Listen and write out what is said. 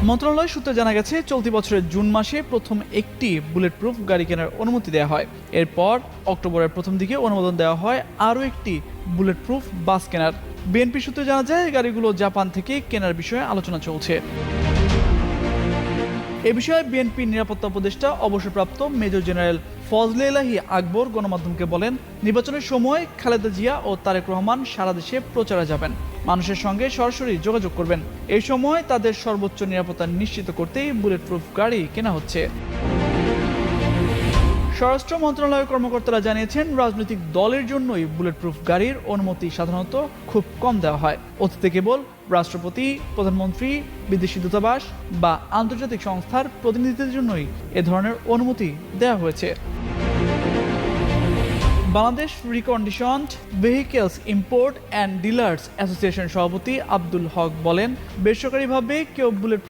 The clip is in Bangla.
মন্ত্রণালয় সূত্রে জানা গেছে, চলতি বছরের জুন মাসে প্রথম একটি বুলেট প্রুফ গাড়ি কেনার অনুমতি দেওয়া হয়। এরপর অক্টোবরের প্রথম দিকে অনুমোদন দেওয়া হয় আরও একটি বুলেট প্রুফ বাস কেনার। বিএনপি সূত্রে জানা যায়, গাড়িগুলো জাপান থেকে কেনার বিষয়ে আলোচনা চলছে। এ বিষয়ে বিএনপির নিরাপত্তা উপদেষ্টা অবসরপ্রাপ্ত মেজর জেনারেল ফজলে এলাহী আকবর গণমাধ্যমকে বলেন, নির্বাচনের সময় খালেদা জিয়া ও তারেক রহমান সারা দেশে প্রচারে যাবেন, মানুষের সঙ্গে সরাসরি যোগাযোগ করবেন। এই সময় তাদের সর্বোচ্চ নিরাপত্তা নিশ্চিত করতেই বুলেট প্রুফ গাড়ি কেনা হচ্ছে। স্বরাষ্ট্র মন্ত্রণালয়ের কর্মকর্তারা জানিয়েছেন, রাজনৈতিক দলের জন্যই বুলেট প্রুফ গাড়ির অনুমতি সাধারণত খুব কম দেওয়া হয়। অতীতে কেবল রাষ্ট্রপতি, প্রধানমন্ত্রী, বিদেশি দূতাবাস বা আন্তর্জাতিক সংস্থার প্রতিনিধিদের জন্যই এ ধরনের অনুমতি দেওয়া হয়েছে। Bangladesh reconditioned vehicles import and dealers association সভাপতি আব্দুল হক বলেন, বেসরকারিভাবে কেউ বুলেট